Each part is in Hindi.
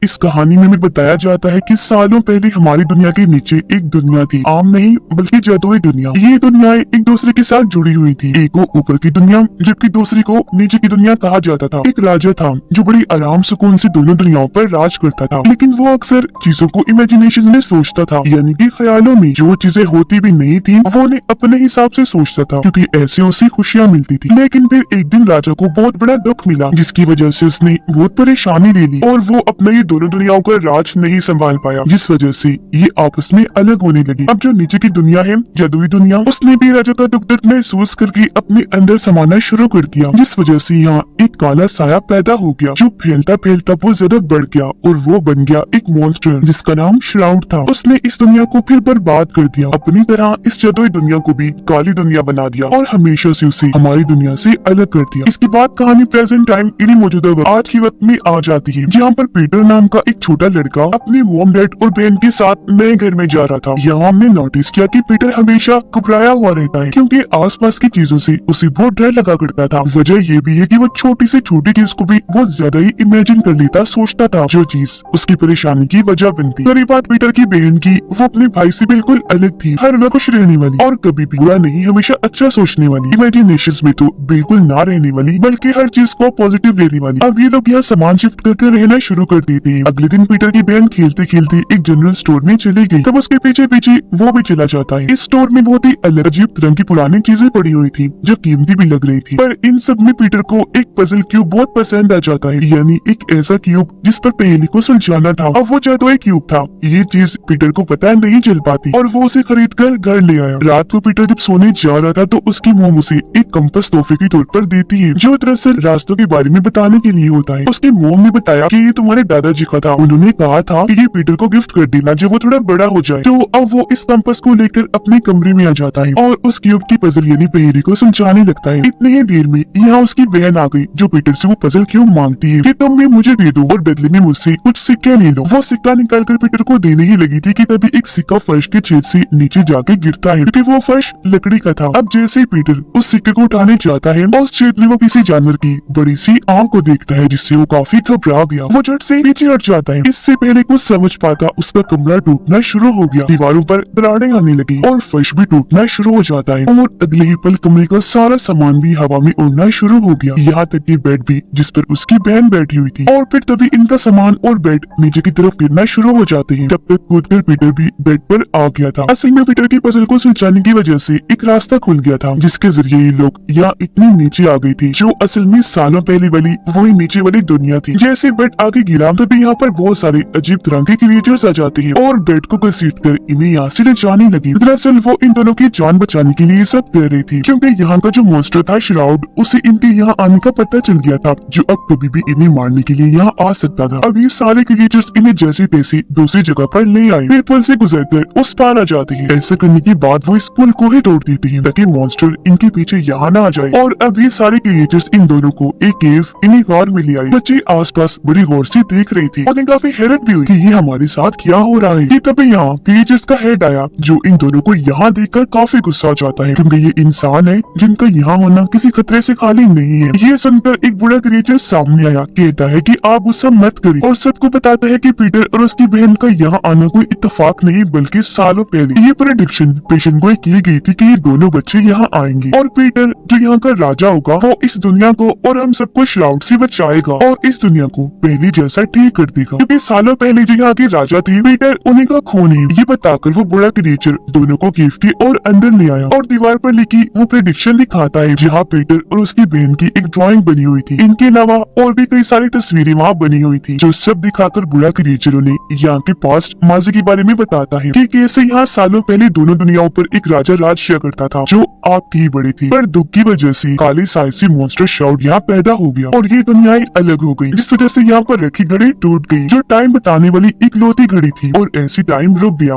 इस कहानी में हमें बताया जाता है कि सालों पहले हमारी दुनिया के नीचे एक दुनिया थी, आम नहीं बल्कि जादुई दुनिया। ये दुनियाएं एक दूसरे के साथ जुड़ी हुई थी। एक को ऊपर की दुनिया जबकि दूसरी को नीचे की दुनिया कहा जाता था। एक राजा था जो बड़ी आराम सुकून से दोनों दुनियाओं पर राज करता था, लेकिन वो अक्सर चीजों को इमेजिनेशन में सोचता था, यानी कि ख्यालों में। जो चीजें होती भी नहीं थी वो उन्हें अपने हिसाब से सोचता था, क्योंकि ऐसे उसे खुशियाँ मिलती थी। लेकिन फिर एक दिन राजा को बहुत बड़ा दुख मिला, जिसकी वजह से उसने बहुत परेशानी ले ली और वो अपना ये दोनों दुनियाओं का राज नहीं संभाल पाया, जिस वजह से ये आपस में अलग होने लगी। अब जो नीचे की दुनिया है, जादुई दुनिया, उसने भी राजा का दुख दर्द महसूस करके अपने अंदर समाना शुरू कर दिया, जिस वजह से यहाँ एक काला साया पैदा हो गया, जो फैलता फैलता बहुत ज्यादा बढ़ गया और वो बन गया एक मॉन्स्टर जिसका नाम श्राउड था। उसने इस दुनिया को फिर बर्बाद कर दिया, अपनी तरह इस जादुई दुनिया को भी काली दुनिया बना दिया और हमेशा से उसे हमारी दुनिया से अलग कर दिया। इसके बाद कहानी प्रेजेंट टाइम यानी मौजूदा वक्त, आज के वक्त में आ जाती है, जहाँ पर पीटर नाम का एक छोटा लड़का अपने मॉम डैड और बहन के साथ नए घर में जा रहा था। यहाँ हमने नोटिस किया कि पीटर हमेशा घबराया हुआ रहता है, क्योंकि आसपास की चीजों से उसे बहुत डर लगा करता था। वजह ये भी है कि वो छोटी से छोटी चीज को भी बहुत ज्यादा ही इमेजिन कर लेता, सोचता था, जो चीज उसकी परेशानी की वजह बनती। पहली बात पीटर की बहन की, वो अपने भाई से बिल्कुल अलग थी, हर वक्त खुश रहने वाली और कभी भी बुरा नहीं, हमेशा अच्छा सोचने वाली, इमेजिनेशंस में तो बिल्कुल ना रहने वाली बल्कि हर चीज को पॉजिटिव लेने वाली। अब ये लोग यहाँ सामान शिफ्ट करके रहना शुरू कर देते हैं। अगले दिन पीटर की बहन खेलते खेलते एक जनरल स्टोर में चली गई, तब उसके पीछे पीछे वो भी चला जाता है। इस स्टोर में बहुत ही अलग अजीब तरह की पुरानी चीजें पड़ी हुई थी, जो कीमती भी लग रही थी। पर इन सब में पीटर को एक पजल क्यूब बहुत पसंद आ जाता है, यानी एक ऐसा क्यूब जिस पर पहेली को सुलझाना था। अब वो जादुई क्यूब था। ये चीज पीटर को पता नहीं चल पाती और वो उसे खरीद कर घर ले आया। रात को पीटर जब सोने जा रहा था तो उसकी मोम उसे एक कंपास तोहफे के तौर पर देती है, जो दरअसल रास्तों के बारे में बताने के लिए होता है। उसकी मोम ने बताया कि ये तुम्हारे दादाजी का था, उन्होंने कहा था कि ये पीटर को गिफ्ट कर देना जब वो थोड़ा बड़ा हो जाए। तो अब वो इस कंपास को लेकर अपने कमरे में आ जाता है और उस क्यूब की पजल यानी पहेली को सुलझाने लगता है। इतनी ही देर में यहाँ उसकी बहन आ गई, जो पीटर से वो पजल क्यूब मांगती है कि तुम भी मुझे दे दो और बदले में मुझसे कुछ सिक्के ले लो। वो सिक्का निकाल कर पीटर को देने ही लगी थी कि तभी एक सिक्का फर्श के छेद से नीचे जाके गिरता है, क्योंकि वो फर्श लकड़ी का था। अब जैसे ही पीटर उस सिक्के को उठाने जाता है, उस छेद में वो किसी जानवर की बड़ी सी आंख को देखता है, जिससे वो काफी घबरा गया। वो झट से पीछे हट जाता है। इससे पहले कुछ समझ पाता उसका कमरा टूटना शुरू हो गया, दीवारों पर दरारें आने लगी और फर्श भी टूटना शुरू हो जाता है और अगले ही पल कमरे का सारा सामान भी हवा में उड़ना शुरू हो गया, यहाँ तक कि बेड भी जिस पर उसकी बहन बैठी हुई थी। और फिर तभी इनका सामान और बेड नीचे की तरफ गिरना शुरू हो जाते हैं। तब तक कूदकर पीटर भी बेड पर आ गया था। असल में पीटर की पजल को सुलझाने की वजह से एक रास्ता खुल गया था, जिसके जरिए ये लोग यहाँ इतनी नीचे आ गई थी, जो असल में सालों पहले वाली वही नीचे वाली दुनिया थी। जैसे बेड आगे गिरा तभी यहाँ पर बहुत सारे अजीब तरह के क्रिएचर्स आ जाते हैं और बेड को घसीट कर इन्हें यहाँ से ले जाने लगी। दरअसल वो इन दोनों की जान बचाने के लिए सब कर रही थी, क्योंकि यहाँ का जो मॉन्स्टर था श्राउड, उसे इनके यहाँ आने का पता चल गया था, जो अब कभी भी इन्हें मारने के लिए यहाँ आ सकता था। अब ये सारे क्रिएचर्स इन्हें जैसे तैसे दूसरी जगह पर ले आए, फिर पुल से गुजरकर उस पार आ जाते हैं। ऐसा करने के बाद वो इस पुल को ही तोड़ देते हैं, ताकि मॉन्स्टर इनके पीछे यहाँ न आ जाए। और अब ये सारे क्रिएचर्स इन दोनों को एक केव इन्हीं कार में ले आए। बच्चे आसपास बड़ी गौर से देख रही थी और काफी हैरत भी हुई कि ये हमारे साथ क्या हो रहा है। तभी यहाँ क्रिएचर्स का हेड आया, जो इन दोनों को यहाँ देखकर काफी गुस्सा जाता है, क्योंकि ये इंसान है जिनका यहाँ होना किसी खतरे से खाली नहीं है। ये सुनकर एक बड़ा क्रिएचर सामने आया, कहता है कि आप गुस्सा मत करिए और सबको बताता है कि पीटर और उसकी बहन का यहाँ आना कोई इत्तेफाक नहीं, बल्कि सालों पहले ये प्रेडिक्शन पेशेंट को की गई थी कि ये दोनों बच्चे यहाँ आएंगे और पीटर जो यहाँ का राजा होगा वो इस दुनिया को और हम सबको श्राउड से बचाएगा और इस दुनिया को पहले जैसा ठीक कर देगा, क्योंकि सालों पहले जो यहाँ के राजा थे पीटर उन्हीं का खून है। ये बताकर वो बड़ा क्रिएचर दोनों को गिफ्ट और अंदर ले आया और दीवार पर लिखी वो प्रेडिक्शन दिखाता है, जहाँ पीटर और उसकी बहन की एक ड्राइंग बनी हुई थी। इनके अलावा और भी कई सारी तस्वीरें वहाँ बनी हुई थी, जो सब दिखाकर बुरा क्रिएचर उन्हें यहाँ के पास्ट माजी के बारे में बताता है कि कैसे यहाँ सालों पहले दोनों दुनियाओं पर एक राजा राज किया करता था, जो आग की बड़ी थी। पर दुख की वजह से काले साइसी मॉन्स्टर श्राउड यहाँ पैदा हो गया और ये दुनियाएं अलग हो गई, जिस वजह से यहाँ पर रखी घड़ी टूट गई, जो टाइम बताने वाली इकलौती घड़ी थी और ऐसी टाइम रुक गया।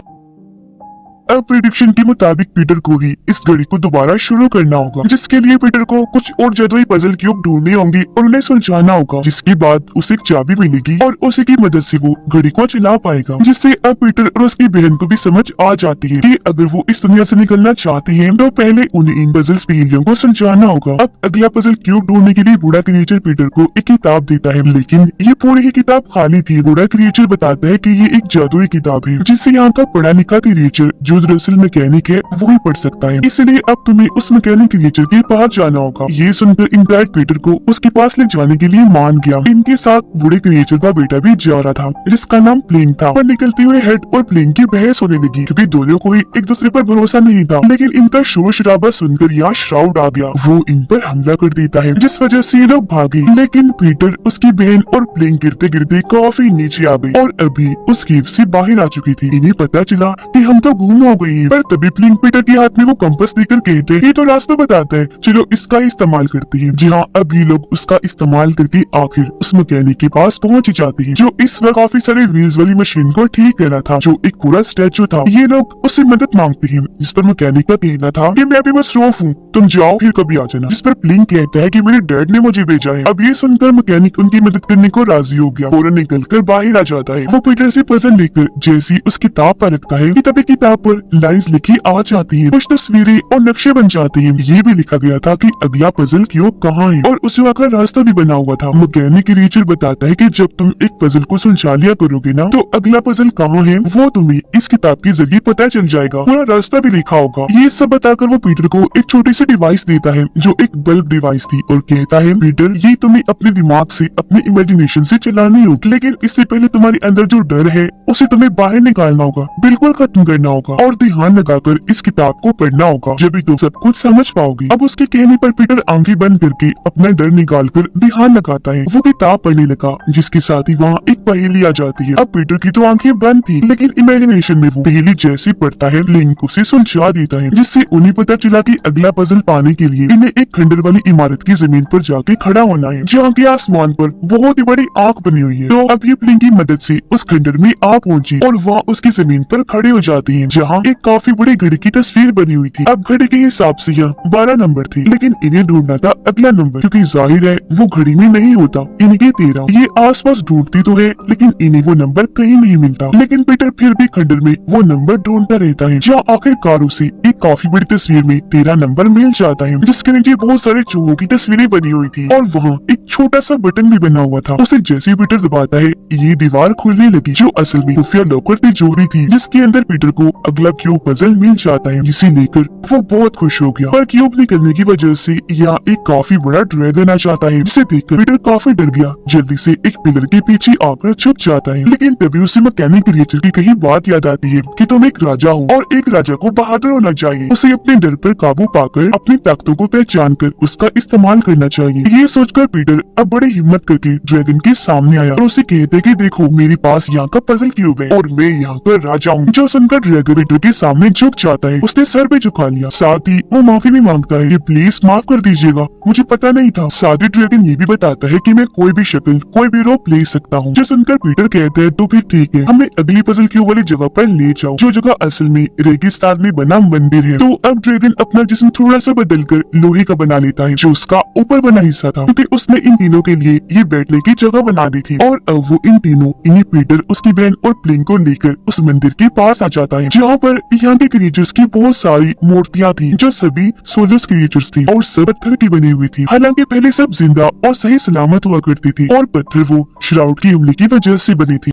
अब प्रिडिक्शन के मुताबिक पीटर को ही इस घड़ी को दोबारा शुरू करना होगा, जिसके लिए पीटर को कुछ और जादुई पजल क्यूब ढूंढने होंगे और उन्हें सुलझाना होगा, जिसके बाद उसे एक चाबी मिलेगी और उसी की मदद से वो घड़ी को चला पाएगा। जिससे अब पीटर और उसकी बहन को भी समझ आ जाती है कि अगर वो इस दुनिया से निकलना चाहते हैं तो पहले उन्हें इन पजल पहेलियों को सुलझाना होगा। अब अगला पजल क्यूब ढूंढने के लिए बूढ़ा क्रिएचर पीटर को एक किताब देता है, लेकिन ये पूरी ही किताब खाली थी। बूढ़ा क्रिएचर बताता है कि ये एक जादुई किताब है जिसे यहाँ का पढ़ा लिखा क्रिएचर जो दरअसल मैकेनिक है वो ही पढ़ सकता है, इसलिए अब तुम्हें उस मैकेनिक क्रिएचर के पास जाना होगा। ये सुनकर इनब्राइट पीटर को उसके पास ले जाने के लिए मान गया। इनके साथ बूढ़े क्रिएचर का बेटा भी जा रहा था जिसका नाम प्लेन था। पर निकलते हुए हेड और प्लेन की बहस होने लगी क्योंकि दोनों को ही एक दूसरे पर भरोसा नहीं था, लेकिन इनका शोर शराबा सुनकर यहाँ श्राउड आ गया। वो इन पर हमला कर देता है जिस वजह से ये लोग भागे, लेकिन पीटर, उसकी बहन और प्लेन गिरते गिरते काफी नीचे आ गई और अभी उस केव से बाहर आ चुकी थी। इन्हें पता चला कि हम तो गुम हो गए हैं, पर तभी प्लेन पीटर के हाथ में वो कंपास देकर कहते हैं ये तो रास्ता बताता है, चलो इसका इस्तेमाल करते हैं। जी हाँ, अब ये लोग उसका इस्तेमाल करके आखिर उस मैकेनिक के पास पहुंच जाते हैं जो इस वक्त काफी सारे व्हील्स वाली मशीन को ठीक कर रहा था, जो एक पूरा स्टैचू था। ये लोग उससे मदद मांगते हैं, जिस पर मैकेनिक का कहना था कि मैं अभी बस रॉफ हूँ, तुम जाओ फिर कभी आ जाना। जिस पर प्लेन कहता है कि मेरे डैड ने मुझे भेजा है। अब ये सुनकर मैकेनिक उनकी मदद करने को राजी हो गया, फौरन निकलकर बाहर आ जाता है। वो पीटर से पजल लेकर जैसे ही उस किताब पर रखता है कि तभी किताब पर लाइंस लिखी आ जाती है, कुछ तस्वीरें और नक्शे बन जाते हैं। ये भी लिखा गया था कि अगला पजल क्यूब कहाँ है और उस वक्त का रास्ता भी बना हुआ था। मैकेनिक क्रिएचर बताता है कि जब तुम एक पजल को सुलझा लिया करोगे ना, तो अगला पजल कहाँ है वो तुम्हें इस किताब के जरिए पता चल जाएगा, पूरा रास्ता भी लिखा होगा। ये सब बताकर वो पीटर को एक छोटी सी डिवाइस देता है जो एक बल्ब डिवाइस थी और कहता है पीटर, ये तुम्हें अपने दिमाग से, अपने इमेजिनेशन से चलानी होगी, लेकिन इससे पहले तुम्हारे अंदर जो डर है उसे तुम्हें बाहर निकालना होगा, बिल्कुल खत्म करना होगा और ध्यान लगाकर इस किताब को पढ़ना होगा, जब भी तुम सब कुछ समझ पाओगे। अब उसके कहने पर पीटर आंखें बंद करके अपना डर निकालकर ध्यान लगाता है। वो किताब पढ़ने लगा, जिसके साथ ही वहाँ एक पहेली आ जाती है। अब पीटर की तो आंखें बंद थी, लेकिन इमेजिनेशन में वो पहेली जैसे पढ़ता है लिंक उसे सुलझा देता है, जिससे उन्हें पता चला कि अगला पजल पाने के लिए इन्हें एक खंडर वाली इमारत की जमीन पर जाके खड़ा होना है, जहाँ के आसमान पर बहुत ही बड़ी आंख बनी हुई है। तो अब ये प्लेन की मदद से उस खंडर में आ पहुंची और वहाँ उसकी जमीन पर खड़े हो जाती है, जहाँ एक काफी बड़ी घड़ी की तस्वीर बनी हुई थी। अब घड़ी के हिसाब से यह 12 नंबर थी, लेकिन इन्हें ढूंढना था अगला नंबर, क्योंकि जाहिर है वो घड़ी में नहीं होता, इनके 13। ये आसपास ढूंढती तो है लेकिन इन्हें वो नंबर कहीं नहीं मिलता, लेकिन पीटर फिर भी खंडर में वो नंबर ढूंढता रहता है, जहाँ आखिरकार उसे एक काफी बड़ी तस्वीर में 13 नंबर मिल जाता है, जिसके नीचे बहुत सारे चूहों की तस्वीरें बनी हुई थी और वहाँ एक छोटा सा बटन भी बना हुआ था। उसे जैसे ही पीटर दबाता है ये दीवार खुलने लगी, जो असल में खुफिया लॉकर तिजोरी थी, जिसके अंदर पीटर को अगला क्यूब पजल मिल जाता है, जिसे लेकर वो बहुत खुश हो गया। पर क्यूब निकलने की वजह से यहाँ एक काफी बड़ा ड्रैगन आ जाता है, जिसे देखकर पीटर काफी डर गया, जल्दी से एक पिलर के पीछे आकर छुप जाता है। लेकिन तभी उसे मैकेनिक क्रिएचर की कही बात याद आती है कि तुम एक राजा हो और एक राजा को बहादुर होना चाहिए, उसे अपने डर पर काबू पाकर अपनी ताकतों को पहचान कर उसका इस्तेमाल करना चाहिए। ये सोचकर पीटर अब बड़ी हिम्मत करके ड्रैगन के सामने आया और उसे कहते कि देखो मेरे पास यहाँ का पजल क्यूब है और मैं यहाँ का राजा हूँ। जो सुनकर ड्रैगन पीटर के सामने झुक जाता है, उसने सर पे झुका लिया, साथ ही वो माफी भी मांगता है कि प्लीज माफ कर दीजिएगा, मुझे पता नहीं था। साथ ही ड्रैगन ये भी बताता है कि मैं कोई भी शक्ल, कोई भी रूप ले सकता हूँ। जो सुनकर पीटर कहते हैं तो फिर ठीक है, हमें अगली पजल क्यूब वाली जगह पर ले जाओ, जो जगह असल में रेगिस्तान में बना मंदिर है। तो अब ड्रैगन अपना जिस्म थोड़ा सा बदलकर लोहे का बना लेता है, जो उसका ऊपर बना हिस्सा था, क्योंकि उसने इन तीनों के लिए ये बैठने की जगह बना दी थी। और अब वो इन तीनों, इन्हें पीटर, उसकी बहन और प्लेन को लेकर उस मंदिर के पास आ जाता है, जहाँ पर यहाँ के क्रिएचर्स की बहुत सारी मूर्तियाँ थी, जो सभी सोलस क्रिएचर्स थी और सब पत्थर की बनी हुई थी। हालांकि पहले सब जिंदा और सही सलामत हुआ करती थी और पत्थर वो श्राउड की हमले की वजह से बनी थी।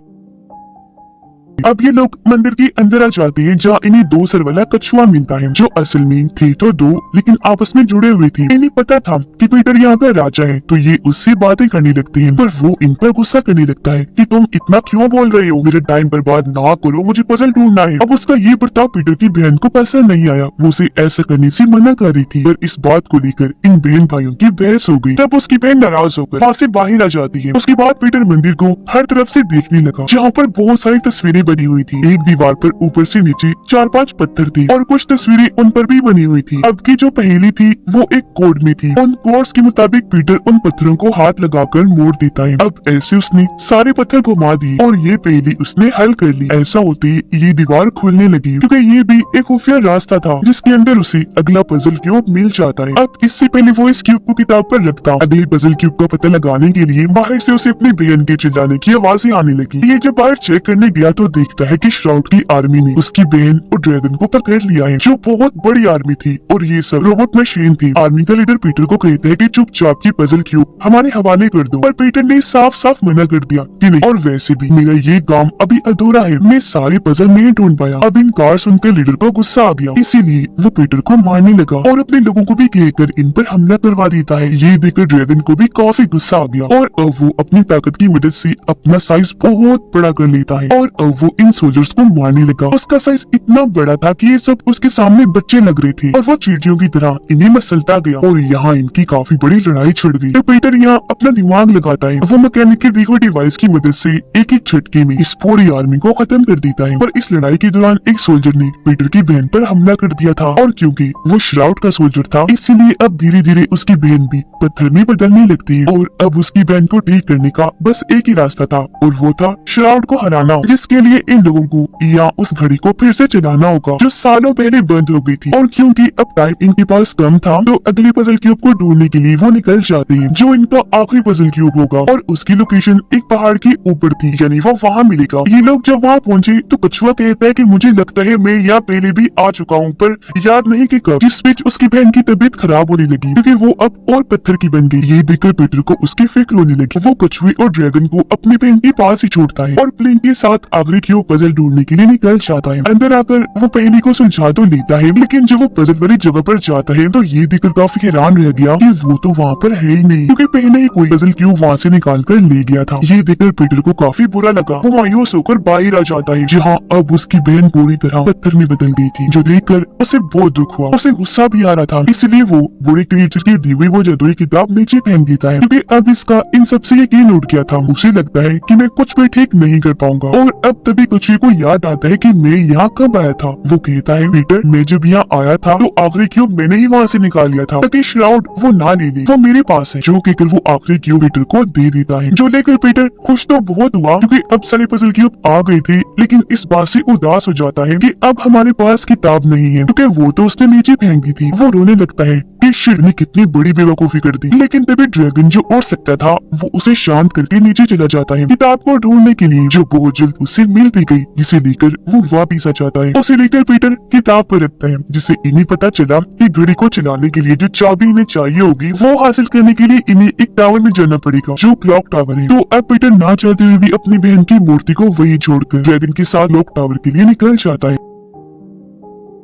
अब ये लोग मंदिर के अंदर आ जाते हैं, जहाँ इन्हें 2 सर वाला कछुआ मिलता है, जो असल में थे तो 2 लेकिन आपस में जुड़े हुए थे। इन्हें पता था कि पीटर यहाँ का राजा है, तो ये उससे बातें करने लगते हैं, पर वो इन पर गुस्सा करने लगता है कि तुम इतना क्यों बोल रहे हो, मेरा टाइम बर्बाद ना करो, मुझे पजल ढूंढना है। अब उसका ये बर्ताव पीटर की बहन को पसंद नहीं आया, वो उसे ऐसा करने से मना कर रही थी, पर इस बात को लेकर इन बहन भाइयों की बहस हो गई। तब उसकी बहन नाराज होकर वहाँ से बाहर आ जाती है। उसके बाद पीटर मंदिर को हर तरफ से देखने लगा, जहाँ पर बहुत सारी तस्वीरें बनी हुई थी। एक दीवार पर ऊपर से नीचे 4-5 पत्थर थे और कुछ तस्वीरें उन पर भी बनी हुई थी। अब की जो पहेली थी वो एक कोड में थी। उन कोड्स के मुताबिक पीटर उन पत्थरों को हाथ लगाकर मोड़ देता है। अब ऐसे उसने सारे पत्थर घुमा दिए और ये पहेली उसने हल कर ली। ऐसा होते ही ये दीवार खुलने लगी, क्योंकि ये भी एक खुफिया रास्ता था जिसके अंदर उसे अगला पजल क्यूब मिल जाता है। अब इससे पहले वो इस क्यूब को किताब पर रखता, अगले पजल क्यूब का पता लगाने के लिए बाहर से उसे अपनी बहन के चिल्लाने की आवाजें आने लगी। ये जब बाहर चेक करने गया तो देखता है कि श्राउड की आर्मी ने उसकी बहन और ड्रैगन को पकड़ लिया है, जो बहुत बड़ी आर्मी थी और ये सब रोबोट मशीन थी। आर्मी का लीडर पीटर को कहता है कि चुपचाप की पजल क्यूब हमारे हवाले कर दो, पर पीटर ने साफ साफ मना कर दिया कि नहीं, और वैसे भी मेरा ये काम अभी अधूरा है, मैं सारे पजल नहीं ढूंढ पाया। अब इनकार सुनकर लीडर को गुस्सा आ गया, इसीलिए वो पीटर को मारने लगा और अपने लोगों को भी कहकर इन पर हमला करवा देता है। ये देखकर ड्रैगन को भी काफी गुस्सा आ गया और अब वो अपनी ताकत की मदद से अपना साइज बहुत बड़ा कर लेता है और अब वो इन सोल्जर्स को मारने लगा। उसका साइज इतना बड़ा था कि ये सब उसके सामने बच्चे लग रहे थे और वो चींटियों की तरह इन्हें मसलता गया और यहाँ इनकी काफी बड़ी लड़ाई छिड़ गई। तो पीटर यहाँ अपना दिमाग लगाता है, वो मैकेनिक के दी हुई डिवाइस की मदद से एक एक झटके में इस पूरी आर्मी को खत्म कर देता है। पर इस लड़ाई के दौरान एक सोल्जर ने पीटर की बहन पर हमला कर दिया था और क्योंकि वो श्राउड का सोल्जर था, इसीलिए अब धीरे धीरे उसकी बहन भी पत्थर में बदलने लगती है और अब उसकी बहन को ठीक करने का बस एक ही रास्ता था और वो था श्राउड को हराना, जिसके लिए इन लोगों को या उस घड़ी को फिर से चलाना होगा जो सालों पहले बंद हो गई थी। और क्योंकि अब टाइम इनके पास कम था तो अगले पजल क्यूब को ढूंढने के लिए वो निकल जाते हैं, जो इनका आखिरी पजल क्यूब होगा और उसकी लोकेशन एक पहाड़ के ऊपर थी, यानी वो वहाँ मिलेगा। ये लोग जब वहाँ पहुँचे तो कछुआ कहता है कि मुझे लगता है मैं यहाँ पहले भी आ चुका हूँ, पर याद नहीं कि कब। जिस बीच उसकी बहन की तबीयत खराब होने लगी क्योंकि वो अब और पत्थर की बन गई। ये देखकर पीटर को उसकी फिक्र होने लगी। वो कछुए और ड्रैगन को अपनी बहन के पास ही छोड़ता है और प्लेन के साथ आखिरी क्यूब पजल ढूंढने के लिए निकल जाता है। अंदर आकर वो पहेली को सुलझा तो लेता है, लेकिन जब वो पजल वाली जगह पर जाता है तो ये देखकर काफी हैरान रह गया कि वो तो वहाँ पर है ही नहीं, क्योंकि पहले ही कोई पजल क्यूब वहाँ से निकाल कर ले गया था। ये देखकर पीटर को काफी बुरा लगा। वो मायूस होकर बाहर आ जाता है, जहाँ अब उसकी बहन पूरी तरह पत्थर में बदल गई थी, जो देखकर उसे बहुत दुख हुआ। उसे गुस्सा भी आ रहा था, इसलिए वो बुरे क्रिएचर की दी हुई वो जादुई किताब नीचे फेंक देता है, क्योंकि अब इसका इन सबसे यकीन उठ गया था। उसे लगता है कि मैं कुछ भी ठीक नहीं कर पाऊंगा और अब तभी कछुए को याद आता है कि मैं यहाँ कब आया था। वो कहता है, पीटर मैं जब यहाँ आया था तो आखिरी क्यूब मैंने ही वहाँ से निकाल लिया था ताकि श्राउड वो ना ले ले, वो मेरे पास है। जो कहकर वो आखिरी क्यूब पीटर को दे देता है, जो लेकर पीटर खुश तो बहुत हुआ क्योंकि अब सारे पजल क्यूब आ गए थे, लेकिन इस बात से उदास हो जाता है कि अब हमारे पास किताब नहीं है, क्योंकि वो तो उसने नीचे फेंक दी थी। वो रोने लगता है कि शिट ने कितनी बड़ी बेवकूफी कर दी, लेकिन तभी ड्रैगन जो और सकता था वो उसे शांत करके नीचे चला जाता है किताब को ढूंढने के लिए, जो बहुत जल्द उसे मिल भी गई, जिसे लेकर वो वापिस आ जाता है। उसे लेकर पीटर किताब पर रखता है, जिसे इन्हें पता चला कि घड़ी को चलाने के लिए जो चाबी इन्हें चाहिए होगी वो हासिल करने के लिए इन्हें एक टावर में जाना पड़ेगा, जो क्लॉक टावर है। तो अब पीटर ना चाहते हुए भी अपनी बहन की मूर्ति को वही छोड़कर ड्रैगन के साथ क्लॉक टावर के लिए निकल जाता है।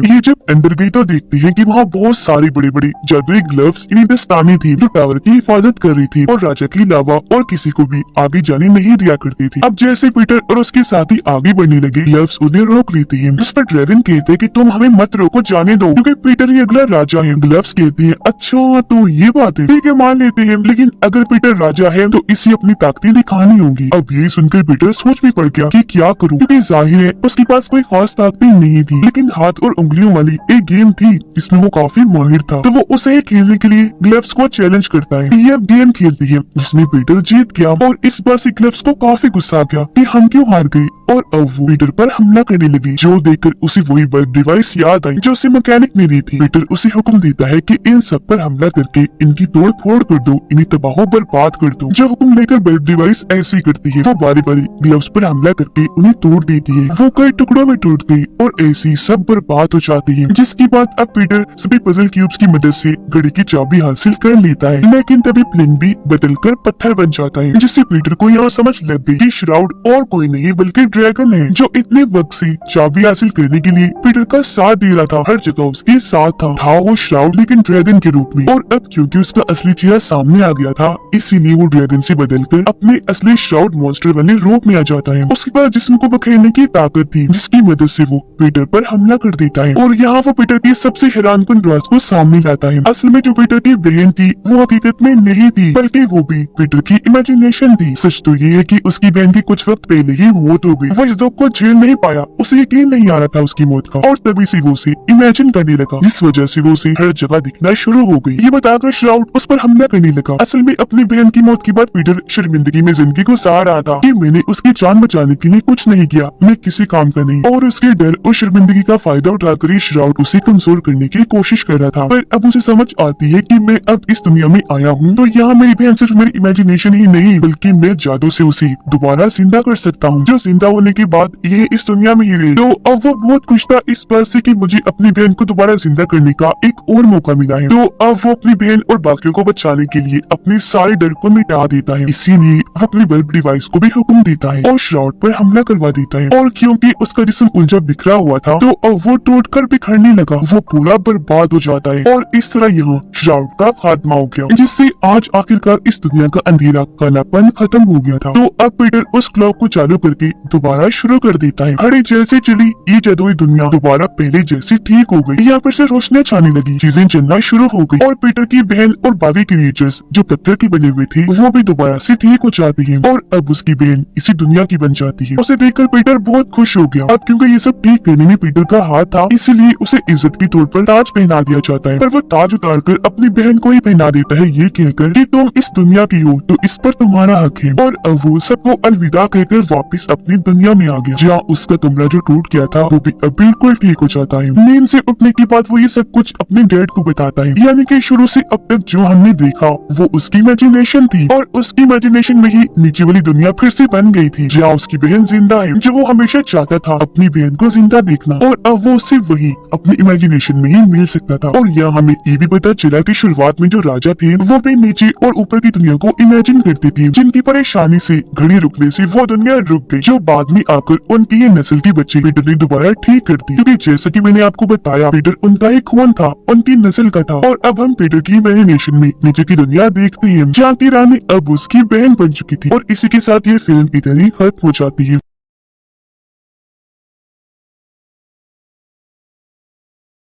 ये जब अंदर गई तो देखती है कि वहाँ बहुत सारी बड़ी बड़ी जादुई ग्लव्स इन्हें दस्ताने थी जो टावर की हिफाजत कर रही थी और राजा के अलावा और किसी को भी आगे जाने नहीं दिया करती थी। अब जैसे पीटर और उसके साथी आगे बढ़ने लगे, ग्लव्स उन्हें रोक लेती है, जिस पर ड्रैगन कहते हैं कि तुम हमें मत रोको, जाने दो, क्योंकि पीटर ही अगला राजा है। ग्लव्स कहती है, अच्छा तो ये बात है, ठीक है मान लेते हैं, लेकिन अगर पीटर राजा है तो इसे अपनी ताकतें दिखानी होगी। अब ये सुनकर पीटर सोच भी पड़ गया कि क्या करूँ, क्योंकि जाहिर है उसके पास कोई खास ताकतें नहीं थी, लेकिन हाथ और उंगलियों वाली एक गेम थी जिसमें वो काफी माहिर था। तो वो उसे खेलने के लिए ग्लव्स को चैलेंज करता है। ये गेम खेलती है जिसमें पीटर जीत गया और इस बार से ग्लव्स को काफी गुस्सा आ गया कि हम क्यों हार गए और अब वो पीटर पर हमला करने लगी, जो देखकर उसे वही बग डिवाइस याद आई जो उसे मैकेनिक ने दी थी। पीटर उसे हुक्म देता है कि इन सब पर हमला करके इनकी तोड़ फोड़ कर दो, इन्हें तबाह बर्बाद कर दो। जब हुक्म लेकर बग डिवाइस ऐसे ही करती है, वो बारी बारी ग्लव्स पर हमला करके उन्हें तोड़ देती है। वो कई टुकड़ों में टूट गई और ऐसी सब बर्बाद हो जाती है, जिसके बाद अब पीटर सभी पजल क्यूब्स की मदद से घड़ी की चाबी हासिल कर लेता है। लेकिन तभी प्लेन भी बदलकर पत्थर बन जाता है, जिससे पीटर को यहाँ समझ लग गई कि श्राउड और कोई नहीं बल्कि ड्रैगन है, जो इतने वक्त से चाबी हासिल करने के लिए पीटर का साथ दे रहा था। हर जगह उसके साथ था वो श्राउड, लेकिन ड्रैगन के रूप में। और अब क्योंकि उसका असली चेहरा सामने आ गया था, इसीलिए वो ड्रैगन से बदलकर अपने असली श्राउड मॉन्स्टर वाले रूप में आ जाता है। उसके पास जिस्म को बखेरने की ताकत थी, जिसकी मदद से वो पीटर पर हमला कर देता है और यहाँ वो पीटर की सबसे हैरानकुन राज को सामने लाता है। असल में जो पीटर की बहन थी वो हकीकत में नहीं थी, बल्कि वो भी पीटर की इमेजिनेशन थी। सच तो ये है कि उसकी बहन की कुछ वक्त पहले ही मौत हो गई वो इस दुख को झेल नहीं पाया, उसे यकीन नहीं आ रहा था उसकी मौत का, और तभी से वो उसे इमेजिन करने लगा, जिस वजह से वो उसे हर जगह दिखना शुरू हो गई। ये बताकर श्राउड उस पर हमला करने लगा। असल में अपनी बहन की मौत के बाद पीटर शर्मिंदगी में जिंदगी गुजार रहा था कि मैंने उसकी जान बचाने के लिए कुछ नहीं किया, मैं किसी काम का नहीं, और उसके डर और शर्मिंदगी का फायदा उठाकर श्राउड उसे कमजोर करने की कोशिश कर रहा था। पर अब उसे समझ आती है कि मैं अब इस दुनिया में आया हूँ तो यहाँ मेरी बहन सिर्फ मेरी इमेजिनेशन ही नहीं बल्कि मैं जादू से उसे दोबारा जिंदा कर सकता हूँ, जो जिंदा होने के बाद ये इस दुनिया में ही रहे। तो अब वो बहुत खुश था इस बात से कि मुझे अपनी बहन को दोबारा जिंदा करने का एक और मौका मिला है। तो अब वो अपनी बहन और बाकियों को बचाने के लिए अपने सारे डर को मिटा देता है। इसीलिए वो अपनी वेब डिवाइस को भी हुक्म देता है और श्राउड पर हमला करवा देता है। और क्योंकि उसका जिस्म उलझा बिखरा हुआ था तो अब वो टूटकर बिखरने लगा, वो पूरा बर्बाद हो जाता है। और इस तरह यहाँ श्राउड का खात्मा हो गया, जिससे आज आखिरकार इस दुनिया का अंधेरा कालापन खत्म हो गया था। तो अब पीटर उस क्लॉक को चालू करके दोबारा शुरू कर देता है। घड़ी जैसे चली ये जादुई दुनिया दोबारा पहले जैसी ठीक हो गई, यहाँ फिर से रोशनी छाने लगी, चीजें चलना शुरू हो गई और पीटर की बहन और बाकी क्रिएचर्स जो पत्थर की बने हुए थे वो भी दोबारा से ठीक हो जाती है और अब उसकी बहन इसी दुनिया की बन जाती है। उसे देखकर पीटर बहुत खुश हो गया। अब क्योंकि ये सब ठीक करने में पीटर का हाथ था इसलिए उसे इज्जत के तौर पर ताज पहना दिया जाता है, पर वो ताज उतारकर अपनी बहन को ही पहना देता है ये कहकर कि तुम इस दुनिया की हो तो इस पर तुम्हारा हक है। और अब वो सबको अलविदा कहकर वापस अपनी दुनिया में आ गया, जहाँ उसका कमरा जो टूट गया था वो भी अब बिल्कुल ठीक हो जाता है। नींद से उठने के बाद वो ये सब कुछ अपने डैड को बताता है, यानी कि शुरू से अब तक जो हमने देखा वो उसकी इमेजिनेशन थी और उसकी इमेजिनेशन में ही नीचे वाली दुनिया फिर से बन गई थी, जहाँ उसकी बहन जिंदा है, जो वो हमेशा चाहता था अपनी बहन को जिंदा देखना, और अब वो सिर्फ वही अपनी इमेजिनेशन में ही मिल सकता था। और यहाँ हमें ये भी पता चला कि शुरुआत में जो राजा थे वो भी नीचे और ऊपर की दुनिया को इमेजिन करते थे, जिनकी परेशानी से घड़ी रुकने से वो दुनिया रुक गई, जो बाद में आकर उनकी ये नस्ल की बच्चे पीटर ने दोबारा ठीक कर दी, क्योंकि जैसा कि मैंने आपको बताया पीटर उनका एक खून था, उनकी नस्ल का था। और अब हम पीटर की इमेजिनेशन में नीचे की दुनिया देखते हैं, जहाँ की रानी अब उसकी बहन बन चुकी थी। और इसी के साथ ये फिल्म की तरह खत्म हो जाती है।